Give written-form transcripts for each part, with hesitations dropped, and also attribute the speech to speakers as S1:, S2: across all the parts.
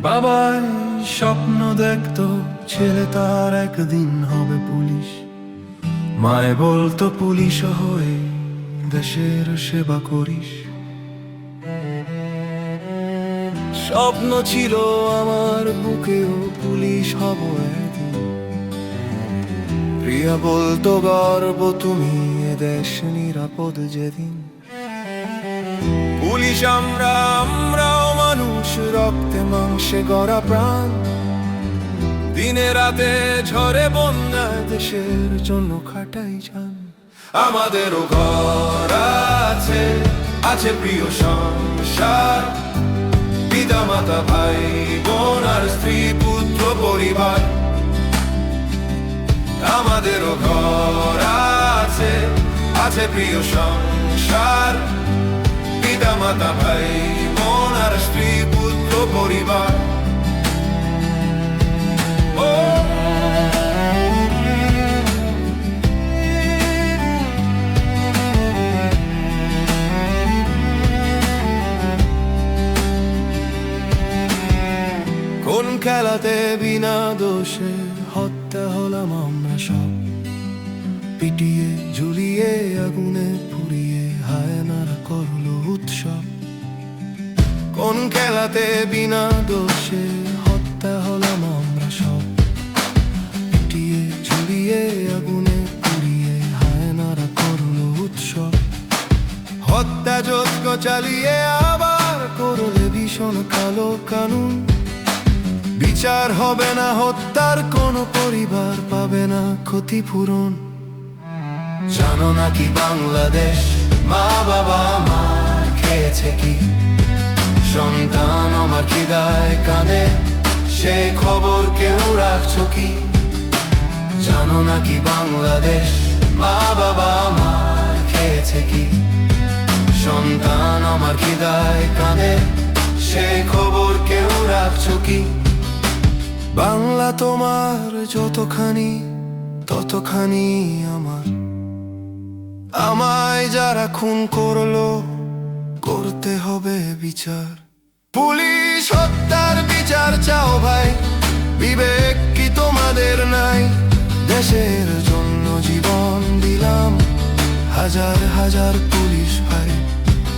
S1: বাবাই স্বপ্ন দেখতো ছেলে তার একদিন হবে পুলিশ। মায়ে বলতো পুলিশ হয়ে দেশের সেবা করিস। স্বপ্ন ছিল আমার বুকেও পুলিশ হব একদিন। প্রিয়া বলতো গর্ব তুমি এ দেশ নিরাপদ যেদিন। পুলিশ আমরাও মানুষ, রক্তে মাংসে গড়া প্রাণ। দিনে রাতে ঝড়ে বন্যায় দেশের জন্য খাটাই যান। আমাদেরও ঘর আছে, আছে প্রিয় সংসার, পিতা মাতা ভাই বোন আর স্ত্রী পুত্র পরিবার। আমাদেরও ঘর আছে, আছে প্রিয় সংসার, পিতা মাতা ভাই বোন আর স্ত্রী পুত্র পরিবার। কোন খেলাতে বিনা দোষে হত্যা হলাম আমরা সব, পিটিয়ে ঝুলিয়ে আগুনে পুড়িয়ে হায়নারা করলো উৎসব। কোন খেলাতে বিনা দোষে হত্যা হলাম আমরা সব, পিটিয়ে ঝুলিয়ে আগুনে পুড়িয়ে হায়নারা করলো উৎসব। হত্যা যজ্ঞ চালিয়ে আবার করলে ভীষণ কালো কানুন। বিচার হবে না হত্যার, কোনো পরিবার পাবে না ক্ষতিপূরণ। জানো নাকি বাংলাদেশ মা বাবা আমার খেয়েছে কি? সন্তান আমার খিদায় কাঁদে, সে খবর কেউ রাখছো কি? জানো নাকি বাংলাদেশ মা বাবা আমার খেয়েছে কি? সন্তান আমার খিদায় কাঁদে, সে খবর কেউ রাখছো কি? বাংলা তোমার যতখানি ততখানি আমার। আমায় যারা খুন করলো করতে হবে বিচার। পুলিশ হত্যার বিচার চাও ভাই, বিবেক কি তোমাদের নাই? দেশের জন্য জীবন দিলাম হাজার হাজার পুলিশ ভাই।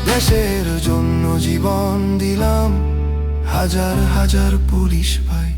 S1: দেশের জন্য জীবন দিলাম হাজার হাজার পুলিশ ভাই।